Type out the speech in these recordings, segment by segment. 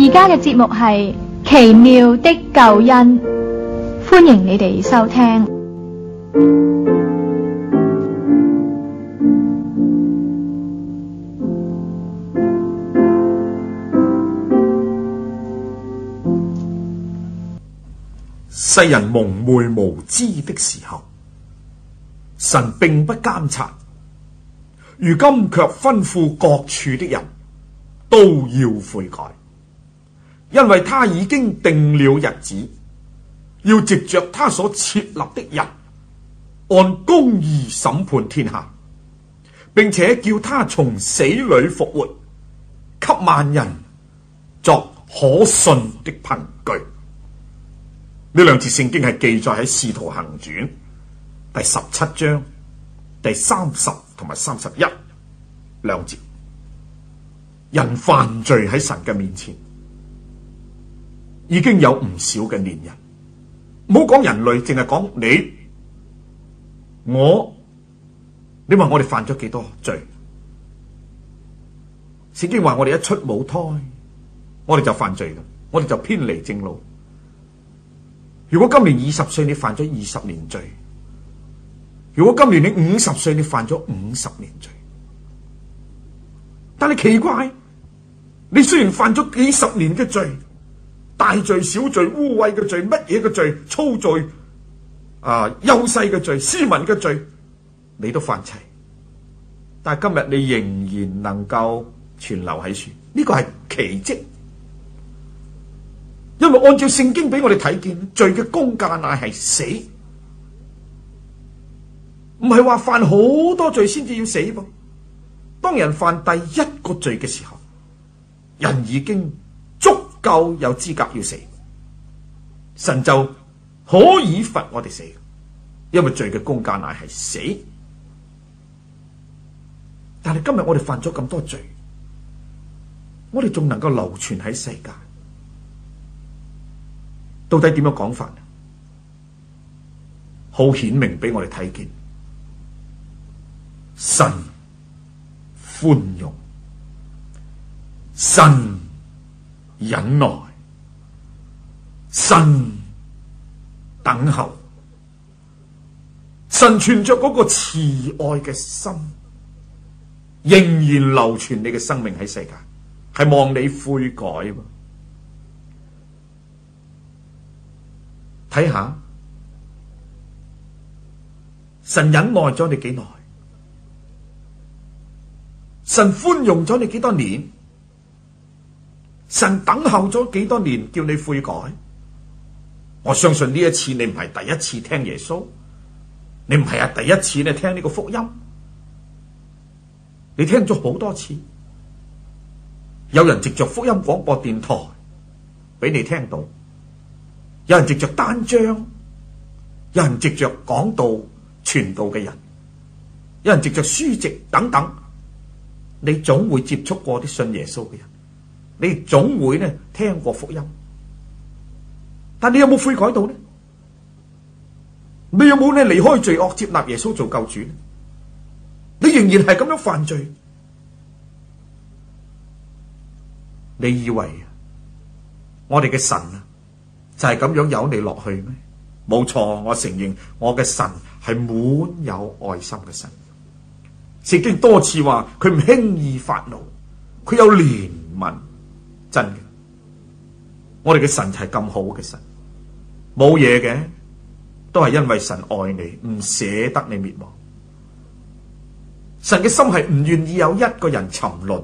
而家嘅節目係奇妙的救恩，歡迎你哋收聽。世人蒙昧無知的時候，神並不監察，如今卻吩咐各處的人都要悔改，因為他已經定了日子，要藉着他所設立的人，按公義審判天下，並且叫他從死裏復活，給萬人作可信的憑據。呢兩節聖經係記載喺《使徒行傳》第17章第30同埋31兩節。人犯罪喺神嘅面前，已經有唔少嘅年人。唔好講人類，淨係講你我。你話我哋犯咗幾多罪？聖經話我哋一出母胎，我哋就犯罪嘅，我哋就偏離正路。如果今年20歲你犯咗20年罪，如果今年你50歲你犯咗50年罪，但係奇怪，你雖然犯咗幾十年嘅罪，大罪小罪污穢嘅罪，乜嘢嘅罪，粗罪幼細嘅罪，斯文嘅罪，你都犯齊，但係今日你仍然能夠存留喺樹，呢個係奇蹟。因為按照聖經俾我哋睇見，罪嘅工價乃係死，唔係話犯好多罪先至要死噃。當人犯第一個罪嘅時候，人已經足夠有資格要死，神就可以罰我哋死，因為罪嘅工價乃係死。但係今日我哋犯咗咁多罪，我哋仲能夠流傳喺世界，到底點樣講法？好顯明俾我哋睇見，神寬容，神忍耐，神等候，神存着嗰個慈愛嘅心，仍然流傳你嘅生命喺世界，係望你悔改。睇下神忍耐咗你幾耐，神寬容咗你幾多年，神等候咗幾多年叫你悔改。我相信呢一次你唔係第一次聽耶穌，你唔係第一次你聽呢個福音，你聽咗好多次。有人藉着福音廣播電台俾你聽到，有人藉着單張，有人藉着講道傳道嘅人，有人藉着書籍等等，你總會接觸過啲信耶穌嘅人，你總會呢聽過福音，但你有冇悔改到呢？你有冇呢離開罪惡接納耶穌做救主呢？你仍然係咁樣犯罪，你以為我哋嘅神就係咁樣由你落去咩？冇錯，我承認我嘅神係滿有愛心嘅神。聖經多次話佢唔輕易發怒，佢有憐憫，真嘅。我哋嘅神就係咁好嘅神，冇嘢嘅，都係因為神愛你，唔捨得你滅亡。神嘅心係唔願意有一個人沉淪，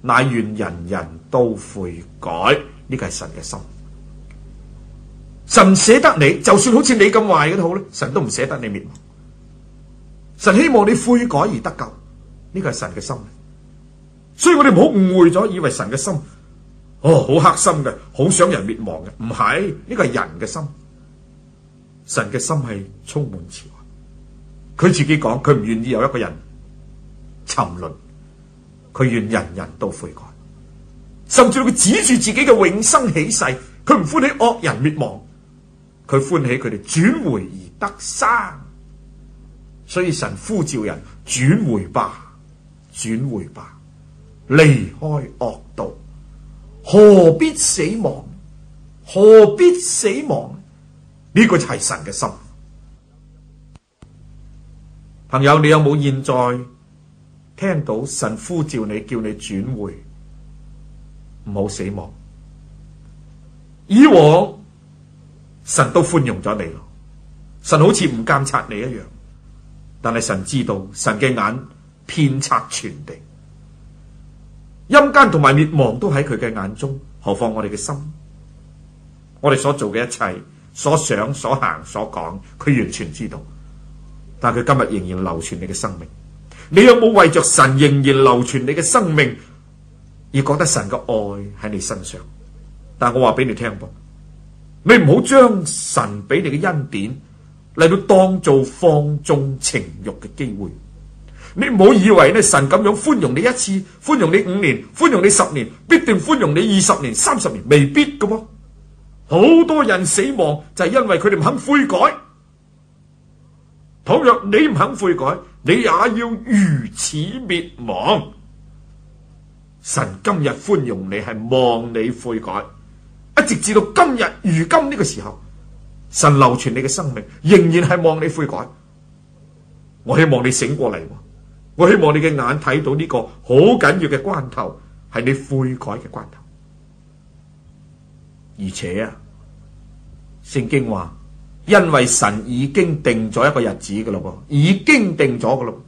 乃願人人都悔改，呢個係神嘅心。神唔捨得你，就算好似你咁壞嘅都好咧，神都唔捨得你滅亡。神希望你悔改而得救，呢個係神嘅心。所以我哋唔好誤會咗，以為神嘅心好黑心嘅，好想人滅亡嘅，唔係，呢個係人嘅心。神嘅心係充滿慈愛，佢自己講，佢唔願意有一個人沉淪，佢願人人都悔改，甚至佢指住自己嘅永生起誓，佢唔歡喜惡人滅亡，佢歡喜佢哋轉回而得生。所以神呼召人轉回吧，轉回吧，離開惡道，好何必死亡？何必死亡？呢個就係神嘅心。朋友，你有冇現在聽到神呼召你，叫你轉回，唔好死亡？以往神都寬容咗你咯，神好似唔監察你一樣，但係神知道，神嘅眼遍察全地，陰間同埋滅亡都喺佢嘅眼中，何況我哋嘅心？我哋所做嘅一切，所想所行所講，佢完全知道。但佢今日仍然流傳你嘅生命，你有冇為着神仍然流傳你嘅生命而覺得神嘅愛喺你身上？但我話俾你聽噃，你唔好將神俾你嘅恩典嚟到當做放縱情慾嘅機會。你唔好以為咧神咁樣寬容你一次，寬容你5年，寬容你10年，必定寬容你20年、30年，未必㗎噃。好多人死亡就係因為佢哋唔肯悔改。倘若你唔肯悔改，你也要如此滅亡。神今日寬容你，係望你悔改，一直至到今日如今呢個時候，神流傳你嘅生命，仍然係望你悔改。我希望你醒過嚟，我希望你嘅眼睇到呢個好緊要嘅關頭，係你悔改嘅關頭。而且啊，聖經話，因為神已經定咗一個日子噶咯，已經定咗噶咯。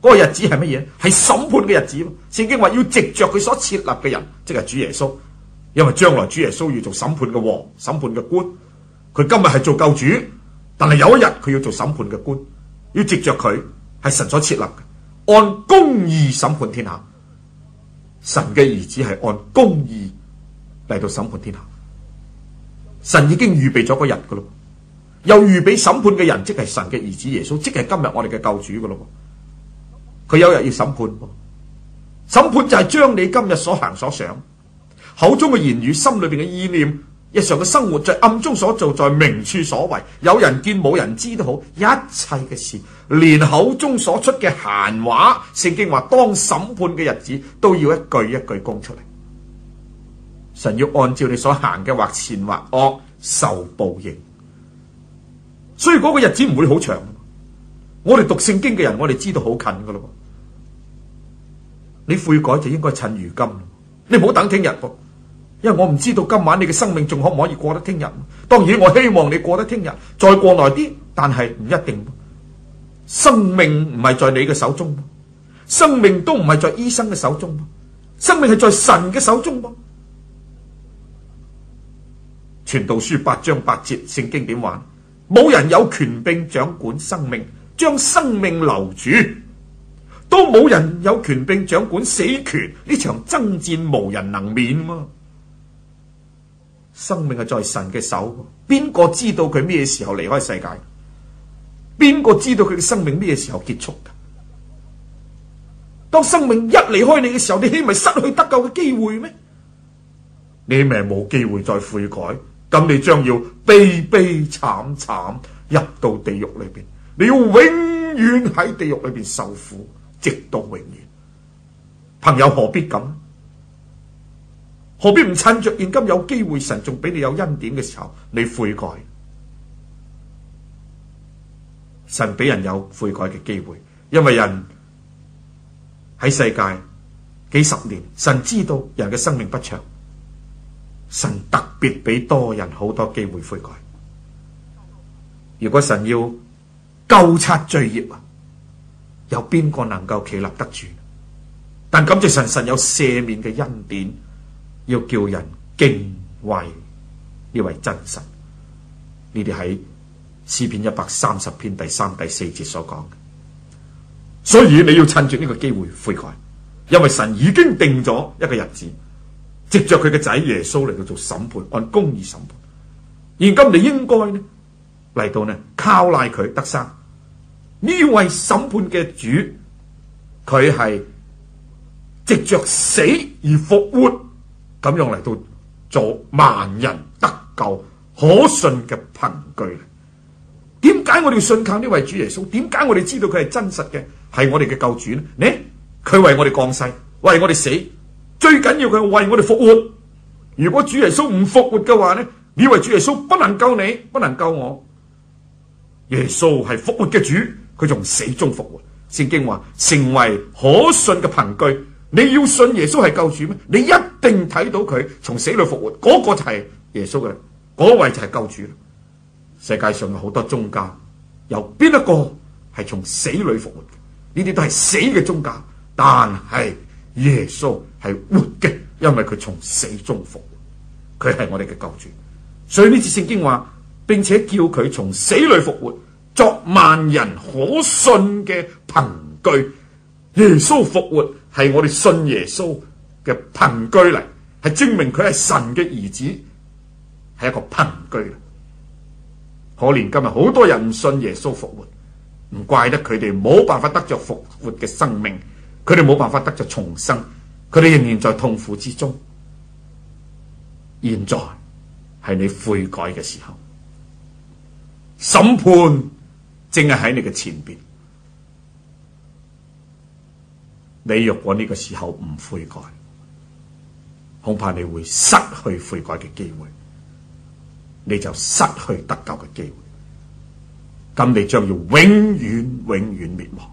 嗰個日子係乜嘢？係審判嘅日子。聖經話要藉着佢所設立嘅人，即係主耶穌。因為將來主耶穌要做審判嘅王、審判嘅官。佢今日係做救主，但係有一日佢要做審判嘅官，要藉着佢係神所設立嘅，按公義審判天下。神嘅兒子係按公義嚟到審判天下。神已經預備咗個日噶咯。又預備審判嘅人，即係神嘅兒子耶穌，即係今日我哋嘅救主噶咯。佢有日要審判，審判就係將你今日所行所想、口中嘅言語、心裏邊嘅意念、日常嘅生活，在暗中所做，在明處所為，有人見冇人知都好，一切嘅事，連口中所出嘅閒話，聖經話當審判嘅日子都要一句一句供出嚟。神要按照你所行嘅或善或惡受報應。所以嗰個日子唔會好長，我哋讀聖經嘅人，我哋知道好近噶咯。你悔改就應該趁如今，你唔好等聽日噃，因為我唔知道今晚你嘅生命仲可唔可以過得聽日。當然我希望你過得聽日，再過耐啲，但係唔一定。生命唔係在你嘅手中，生命都唔係在醫生嘅手中，生命係在神嘅手中。傳道書8章8節，聖經點話？冇人有權柄掌管生命，將生命留住；都冇人有權柄掌管死權。呢場爭戰無人能免嘛。生命係在神嘅手，邊個知道佢咩時候離開世界？邊個知道佢嘅生命咩時候結束？當生命一離開你嘅時候，你豈唔係失去得救嘅機會咩？你咪冇機會再悔改。咁你將要悲悲慘慘入到地獄裏邊，你要永遠喺地獄裏邊受苦，直到永遠。朋友何必咁？何必唔趁着現今有機會，神仲俾你有恩典嘅時候，你悔改？神俾人有悔改嘅機會，因為人喺世界幾十年，神知道人嘅生命不長。神特別俾多人好多機會悔改。如果神要究察罪孽啊，有邊個能夠企立得住？但感謝神，神有赦免嘅恩典，要叫人敬畏呢位真神。呢啲喺詩篇130篇第3、第4節所講嘅。所以你要趁住呢個機會悔改，因為神已經定咗一個日子，藉着佢嘅仔耶穌嚟到做審判，按公義審判。現今你應該呢嚟到呢靠賴佢得生。呢位審判嘅主，佢係藉着死而復活，咁樣嚟到做萬人得救可信嘅憑據。點解我哋要信靠呢位主耶穌？點解我哋知道佢係真實嘅，係我哋嘅救主呢？佢為我哋降世，為我哋死，最緊要佢係為我哋復活。如果主耶穌唔復活嘅話呢，你以為主耶穌不能救你，不能救我？耶穌係復活嘅主，佢從死中復活。聖經話成為可信嘅憑據。你要信耶穌係救主咩？你一定睇到佢從死裏復活，嗰個就係耶穌嘅，嗰位就係救主。世界上有好多宗教，有邊一個係從死裏復活嘅？呢啲都係死嘅宗教，但係耶穌係活嘅，因為佢從死中復活，佢係我哋嘅救主。所以呢次聖經話，並且叫佢從死裏復活，作萬人可信嘅憑據。耶穌復活係我哋信耶穌嘅憑據嚟，係證明佢係神嘅兒子，係一個憑據嚟。可憐今日好多人唔信耶穌復活，唔怪得佢哋冇辦法得着復活嘅生命，佢哋冇辦法得着重生，佢哋仍然在痛苦之中。現在係你悔改嘅時候，審判正係喺你嘅前邊。你若果呢個時候唔悔改，恐怕你會失去悔改嘅機會，你就失去得救嘅機會，咁你將要永遠滅亡。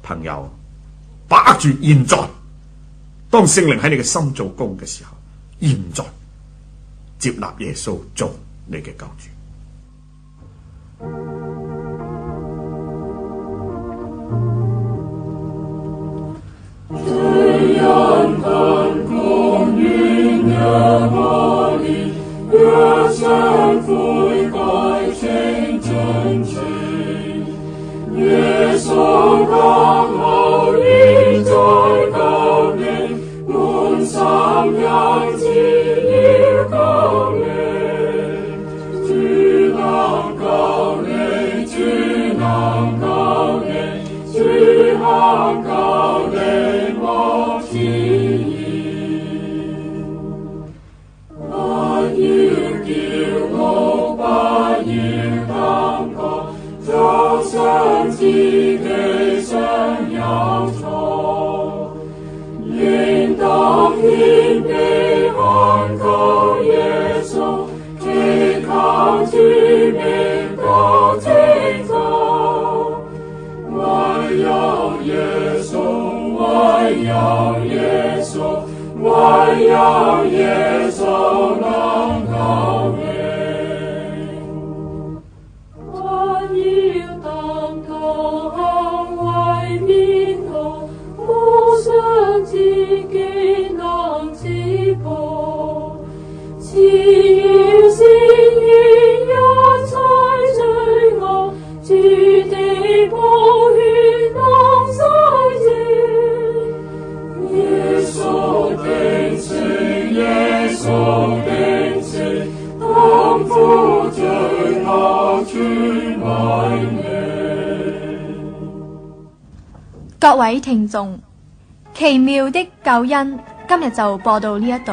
朋友，把握住現在，當聖靈喺你嘅心做工嘅時候，現在接納耶穌做你嘅救主。罪人貧窮願若我憐，若想悔改請進前。耶穌降後現在救你，滿心因此要救你。主能救你，主能救你，主肯救你。相自己想有錯，應當謙卑懇求耶穌，祈求主名得稱讚。唯有耶穌，唯有耶穌，唯有耶穌能救你。自己能自保，只要先願一切罪惡，主的寶血能洗淨。耶穌定情，耶穌定情，擔負罪惡全為你。各位聽眾，奇妙的救恩今日就播到呢一度。